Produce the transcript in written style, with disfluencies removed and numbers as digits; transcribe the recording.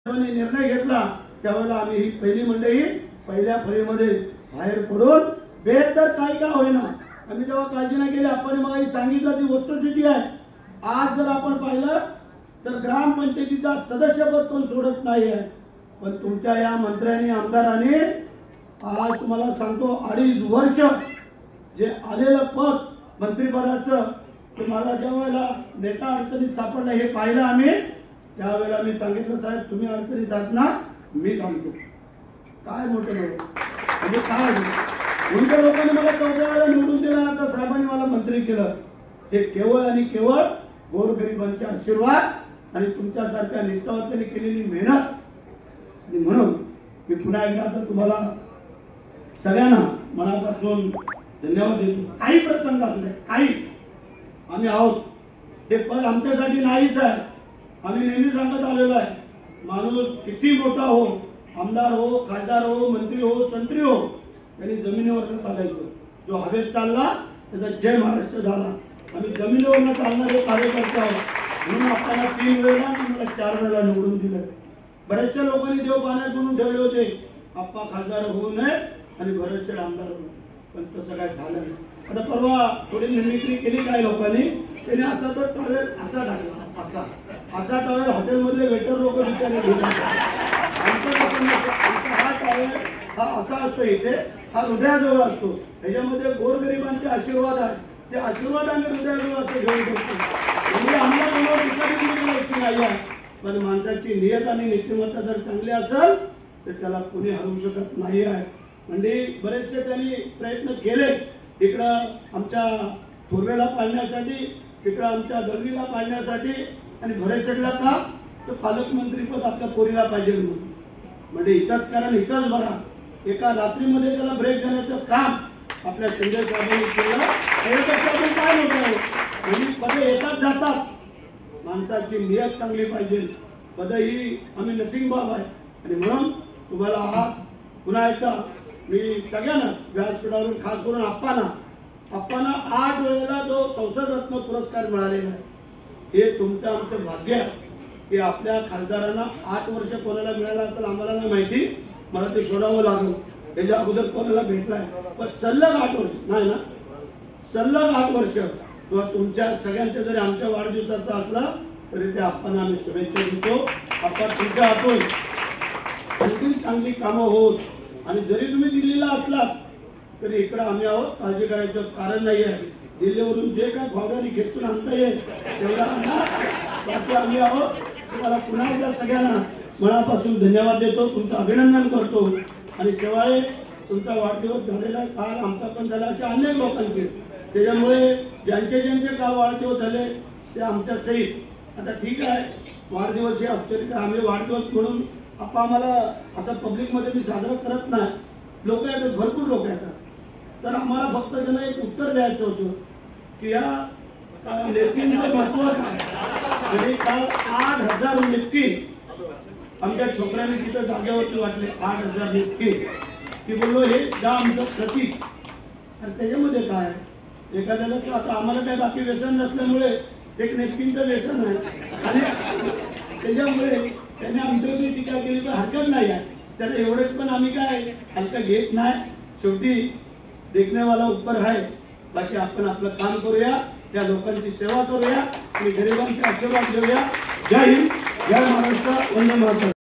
निर्णय घेतला त्यावेळेला आम्ही ही पहिली मंडळी पहिल्या फळीमध्ये बाहेर पडून बेहतर काही का होईना आम्ही तेव्हा काळजी नाही केली। आपण मग सांगितलं ती वस्तुस्थिती आहे। आज जर आपण पाहिलं तर ग्रामपंचायतीचा सदस्यपद पण सोडत नाही आहे, पण तुमच्या या मंत्र्यांनी आमदारांनी आज तुम्हाला सांगतो 2.5 वर्ष जे आलेलं पद मंत्रिपदाचं तुम्हाला ज्यावेळेला नेता अडचणीत सापडला हे पाहिलं आम्ही, त्यावेळेला मी सांगितलं साहेब तुम्ही अडचणीत आहात ना मी सांगतो काय मोठं म्हणजे काय उलट्या लोकांनी मला 14 वेळा निवडून दिला तर साहेबांनी मला मंत्री केलं। हे केवळ आणि केवळ गोरगरिबांचे आशीर्वाद आणि तुमच्यासारख्या निष्ठावंतांनी केलेली मेहनत। म्हणून मी पुन्हा एकदा तर तुम्हाला सगळ्यांना मनापासून धन्यवाद देतो। काही प्रसंग असले काही आम्ही आहोत, हे पद आमच्यासाठी नाहीच आहे। आम्ही नेहमी सांगत आलेलो आहे माणूस किती मोठा हो, आमदार हो, खासदार हो, मंत्री हो, संत्री हो, त्यांनी जमिनीवरनं चालायचं। जो हवेत चालला त्याचा जय महाराष्ट्र झाला। आम्ही जमिनीवरनं चालणारे कार्यकर्ते आहोत म्हणून आपल्याला 3 वेळा मला 4 वेळा निवडून दिलं। बऱ्याचशा लोकांनी देव पाण्यात म्हणून ठेवले होते आप्पा खासदार होऊ नये आणि बरेचसे आमदार होऊ, पण तसं काय झालं नाही। आता परवा थोडी मिमिक्री केली काही लोकांनी, त्याने असा तो टॉवेल असा टाकला, असा टॉवेल हॉटेलमधले वेटर लोक विचारले घेतात। हा टॉवेल हा असा असतो, इथे हा हृदयाजवळ असतो, ह्याच्यामध्ये गोरगरिबांचे आशीर्वाद आहे, ते आशीर्वाद आम्ही हृदयाजवळ असं घेऊ शकतो। म्हणजे आम्हाला कोणावर विचारायची नाही आहे, पण माणसाची नियत आणि नीतिमत्ता जर चांगली असेल तर त्याला कोणी हरवू शकत नाही आहे। म्हणजे बरेचसे त्यांनी प्रयत्न केले, इकडं आमच्या थोरवेला पाळण्यासाठी, इकडं आमच्या दळवीला पाळण्यासाठी आणि भरेशेडला का तर पालकमंत्रीपद आपल्या पोरीला पाहिजे म्हणून, म्हणजे इथंच कारण इथंच बघा एका रात्रीमध्ये त्याला ब्रेक देण्याचं काम आपल्या शिंदे साहेबांनी केलं। काय होत आहे म्हणजे पद येतात जातात, माणसाची नियत चांगली पाहिजे, पद ही आम्ही नथिंग बाब आहे। आणि म्हणून तुम्हाला हा पुन्हा एकदा मी सगळ्यांना व्यासपीठावरून खास करून आप्पांना 8 वेळेला जो संसद रत्न पुरस्कार मिळालेला आहे हे तुमचं आमचं भाग्य आहे की आपल्या खासदारांना 8 वर्ष कोणाला मिळाला असेल आम्हाला नाही माहिती, मला ते शोधावं लागलं त्याच्या अगोदर कोणाला भेटलाय, पण सलग 8 वर्ष नाही ना, सलग 8 वर्ष किंवा तुमच्या सगळ्यांच्या जरी आमच्या वाढदिवसाचा असला तरी ते आप्पांना आम्ही शुभेच्छा देतो। आप्पा तुमच्या हातून आणखी चांगली कामं होत आणि जरी तुम्ही दिल्लीला असलात तरी इकडे आम्ही आहोत, काळजी करायचं कारण नाही आहे। दिल्लीवरून जे काय भावडानी खेचून आणता येईल तेवढा आम्ही आहोत। तुम्हाला पुन्हा एकदा सगळ्यांना मनापासून धन्यवाद देतो, तुमचं अभिनंदन करतो आणि शिवाय तुमचा वाढदिवस झालेला काल आमचा पण झाला, अशा अनेक लोकांचे, त्याच्यामुळे ज्यांचे ज्यांचे काल वाढदिवस झाले ते आमच्या सहित आता ठीक आहे वाढदिवस हे औपचारिक आम्ही वाढदिवस म्हणून आपण आम्हाला असं पब्लिकमध्ये मी साजरा करत नाही, लोक येतात भरपूर लोक येतात, तर आम्हाला फक्त त्यांना एक उत्तर द्यायचं होतं की या नेपकिनचं महत्व काय। म्हणजे काल 8,000 नेपकिन आमच्या छोकऱ्यांनी तिथं जागेवरती वाटले, 8,000 नेपकिन की बोललो हे द्या आमचं प्रतीक। आणि त्याच्यामध्ये काय एखाद्याला आता आम्हाला काय बाकी व्यसन नसल्यामुळे एक नेपकिनचं व्यसन आहे आणि त्याच्यामुळे त्यांनी आमच्यावरती टीका केली तर हरकत नाही आहे, त्याला एवढंच पण आम्ही काय हलका घेत नाही। शेवटी देखण्यावाला ऊपर आहे, बाकी आपण आपलं काम करूया, त्या लोकांची सेवा करूया आणि गरिबांचे आशीर्वाद घेऊया। जय हिंद, जय महाराष्ट्र, वंदे मातरम।